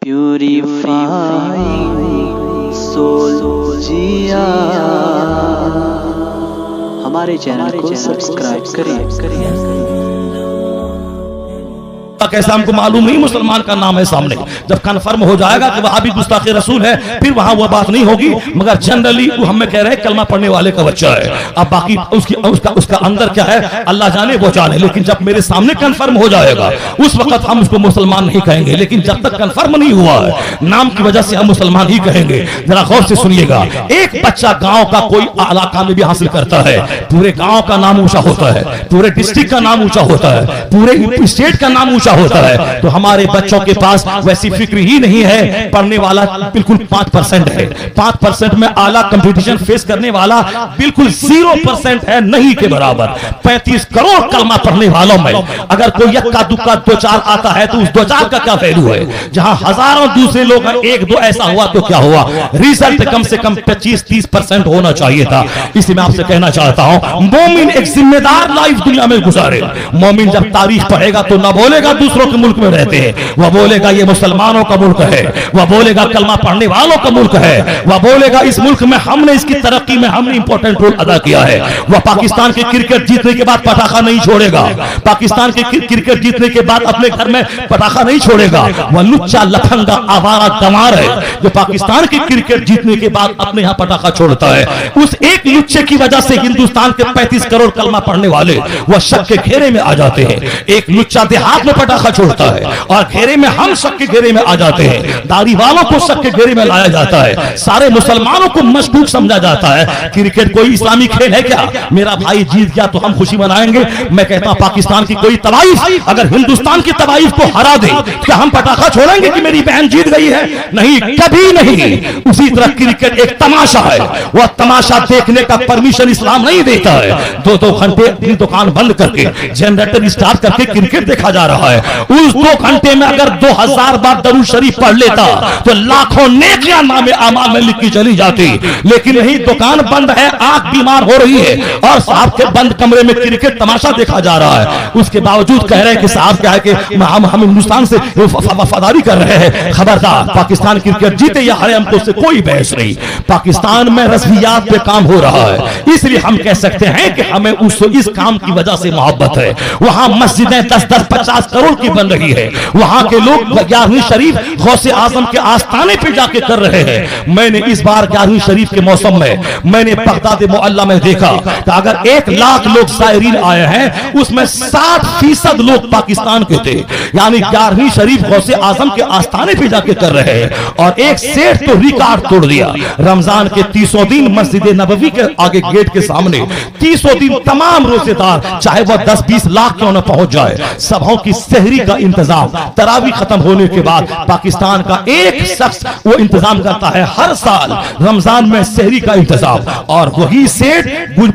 Purifying soul जिया। हमारे channel को subscribe करें। कैसा हमको मालूम नहीं, मुसलमान का नाम है सामने। जब कन्फर्म हो जाएगा कि वहां भी गुस्ताखे रसूल है, फिर वहां वो बात नहीं होगी। मगर जनरली वो हमें कह रहे हैं कलमा पढ़ने वाले का बच्चा है। अब बाकी उसका अंदर क्या है अल्लाह जाने, वो जाने। लेकिन जब मेरे सामने कन्फर्म हो जाएगा उस वक्त हम उसको मुसलमान नहीं कहेंगे। लेकिन जब तक कन्फर्म नहीं हुआ है, नाम की वजह से हम मुसलमान ही कहेंगे। जरा गौर से सुनिएगा, एक बच्चा गांव का कोई इलाका में भी हासिल करता है, पूरे गांव का नाम ऊंचा होता है, पूरे डिस्ट्रिक्ट का नाम ऊंचा होता है, पूरे स्टेट का नाम ऊंचा होता है। तो हमारे बच्चों के पास वैसी फिक्र ही नहीं है। पढ़ने वाला बिल्कुल 5% है, 5% में आला कंपटीशन फेस करने वाला बिल्कुल 0% है, नहीं के बराबर। 35 करोड़ कलमा पढ़ने वालों में अगर कोई यक्का दुक्का 2-4 आता है तो उस 2-4 का क्या वैल्यू है, जहां हजारों दूसरे लोग 1-2 ऐसा हुआ तो क्या हुआ। रिजल्ट कम से कम 25-30% होना चाहिए था। इसलिए मैं आपसे कहना चाहता हूं, मोमिन एक जिम्मेदार लाइफ दुनिया में गुजारे। मोमिन जब तारीख पढ़ेगा तो न बोलेगा दूसरों के मुल्क में रहते हैं, वह बोलेगा ये मुसलमानों का मुल्क है, वह बोलेगा कलमा पढ़ने वालों का मुल्क है, वह बोलेगा इस मुल्क में हमने इसकी तरक्की में हमने इंपॉर्टेंट रोल अदा किया है। वह पाकिस्तान के क्रिकेट जीतने के बाद पटाखा नहीं छोड़ेगा, पाकिस्तान के क्रिकेट जीतने के बाद अपने घर में पटाखा नहीं छोड़ेगा। वह लुच्चा लफंगा आवारा गंवार है जो पाकिस्तान के क्रिकेट जीतने के बाद अपने यहाँ पटाखा छोड़ता है। उस एक लुच्चे की वजह से हिंदुस्तान के 35 करोड़ कलमा पढ़ने वाले वह शक के घेरे में आ जाते हैं। एक लुच्चा देहात में पटाखा छोड़ता है और घेरे में हम शक के घेरे में आ जाते हैं। दाढ़ी वालों को शक के घेरे में लाया जाता है, सारे मुसलमानों को मशकूक समझा जाता है। क्रिकेट कोई इस्लामी खेल है क्या? मेरा भाई जीत गया तो हम खुशी मनाएंगे। मैं कहता हूं पाकिस्तान की कोई तवाइफ अगर हिंदुस्तान की तवाइफ को हरा दे क्या हम पटाखा छोड़ेंगे कि मेरी बहन जीत गई है? नहीं, कभी नहीं। उसी तरह क्रिकेट एक तमाशा है, वह तमाशा देखने का परमिशन इस्लाम नहीं देता है। 2-2 घंटे अपनी दुकान बंद करके जनरेटर स्टार्ट करके क्रिकेट देखा जा रहा है। उस 2 घंटे में अगर 2000 बार दरूद शरीफ पढ़ लेता तो लाखों नेकियां नामे आमाल में लिखी चली जाती। लेकिन नहीं, दुकान बंद है, आंख बीमार हो रही है और साहब के बंद कमरे में क्रिकेट तमाशा देखा जा रहा है। उसके बावजूद कह रहे हैं कि साहब क्या है कि हम हिंदुस्तान से वफादारी कर रहे हैं। खबरदार, पाकिस्तान क्रिकेट जीते या हारे हमको उससे कोई बहस नहीं। पाकिस्तान में रस्मियात पे काम हो रहा है, इसलिए हम कह सकते हैं कि हमें इस काम की वजह से मोहब्बत है। वहां मस्जिदें 10-10, 50 करोड़ की बन रही है। वहां के लोग 11वीं शरीफ गौसे आजम के आस्थाने पे जाके कर रहे हैं। मैंने इस बार 11वीं शरीफ के मौसम में मैंने बगदाद मोहल्ला में देखा कि अगर 1 लाख लोग सायरीन आए हैं उसमें 60% लोग पाकिस्तान के थे। यानी 11वीं शरीफ गौसे आजम के आस्थाने पे जाके कर रहे हैं। और एक सेठ तो रिकॉर्ड तोड़ दिया। रमजान के 30 दिन मस्जिद नबवी के आगे गेट के सामने 30 दिन तमाम रोजेदार चाहे वह 10-20 लाख क्यों न पहुंच जाए, सभाओं की सहरी का इंतजाम तरावी खत्म होने के बाद पाकिस्तान का एक शख्स वो इंतजाम करता है हर साल रमजान में सहरी का इंतजाम। और वही सेठ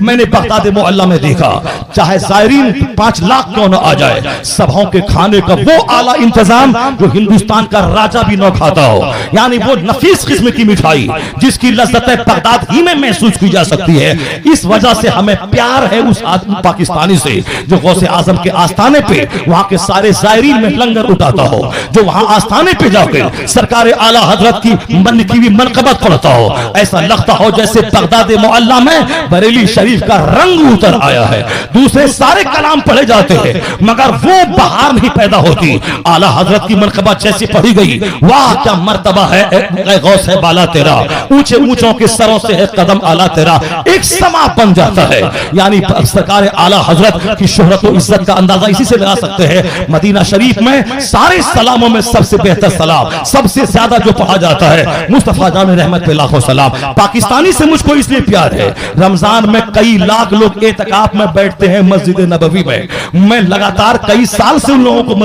मैंने बगदाद मोहल्ला में देखा, चाहे सायरीन 5 लाख क्यों न आ जाए, सभाओं के खाने का वो आला इंतजाम जो हिंदुस्तान का राजा भी न खाता हो। यानी वो नफीस किस्म की मिठाई जिसकी लज्जतें बगदाद ही में महसूस की जा सकती है। इस वजह से हमें प्यार है उस आदमी पाकिस्तानी से जो गौसे आजम के आस्थाने पे वहां के सारे सायरीन में लंगर उठाता हो, जो वहां आस्थाने पे जाकर सरकार आला हजरत की मनकबत पढ़ता हो। ऐसा लगता हो जैसे बगदाद मोहल्ला में बरेली शरीफ का रंग उतर आया है। दूसरे सारे कलाम पढ़े जाते हैं मगर वो बहार नहीं पैदा होती। आला हजरत की मनकबत जैसी पढ़ी गई, वाह क्या मर्तबा है गौस है बाला तेरा, ऊंचे ऊंचों के सरों से है कदम आला तेरा, एक समा बन जाता है। यानी सरकार आला हजरत की शोहरत और इज्जत का अंदाजा इसी से लगा सकते हैं। मदीना शरीफ में सारे सलामों में सबसे बेहतर सलाम, सबसे ज्यादा जो पढ़ा जाता है मुस्तफा जान रहमत पे लाखों सलाम। पाकिस्तानी से मुझको इसलिए प्यार है, रमजान में कई लाख लोग एतकाफ में बैठते हैं मस्जिद नबवी में। मैं लगातार कई साल से उन लोगों को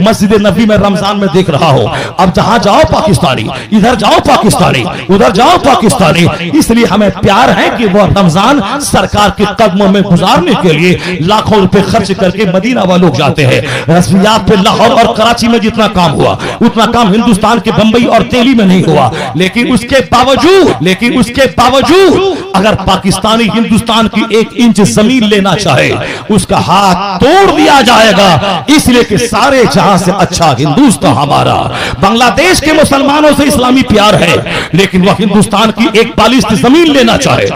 मस्जिद नबवी में रमजान में देख रहा हूं। अब जहां जाओ पाकिस्तानी, इधर जाओ पाकिस्तानी, उधर जाओ पाकिस्तानी। इसलिए हमें प्यार है कि वो रमजान सरकार के कदमों में गुजारने के लिए लाखों रुपए खर्च करके मदीना वाले लोग जाते हैं। दरियाफ्त पे लाहौर और कराची में जितना काम हुआ उतना काम हिंदुस्तान के बंबई और दिल्ली में नहीं हुआ। लेकिन उसके बावजूद अगर पाकिस्तानी हिंदुस्तान की 1 इंच जमीन लेना चाहे उसका हाथ तोड़ दिया जाएगा, इसलिए कि सारे जहां से अच्छा हिंदुस्तान हमारा। बांग्लादेश के मुसलमानों से इस्लामी प्यार है, लेकिन वह हिंदुस्तान की 1 बालिश्त जमीन लेना चाहे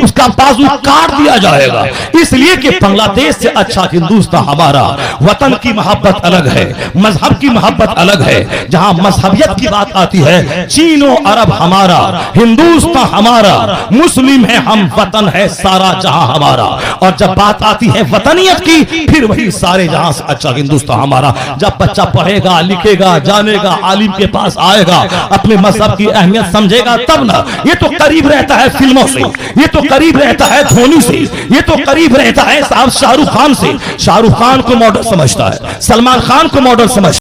उसका बाजू काट दिया जाएगा, इसलिए कि बांग्लादेश से अच्छा हिंदुस्तान हमारा। वतन की मोहब्बत अलग है, मजहब की मोहब्बत अलग है। जहां मजहबियत की बात आती है, चीनो अरब हमारा, हिंदुस्तान हमारा, मुस्लिम है हम, वतन है सारा जहां हमारा। और जब बात आती है वतनियत की, फिर वही सारे जहां से अच्छा हिंदुस्तान हमारा। जब बच्चा पढ़ेगा, लिखेगा, जानेगा, आलिम के पास आएगा, अपने मजहब की अहमियत समझेगा, तब ना। ये तो करीब रहता है फिल्मों से, ये तो करीब रहता है धोनी से, ये तो करीब रहता है साहब शाहरुख खान से। शाहरुख खान को मॉडल समझता है, सलमान खान को मॉडल समझता है।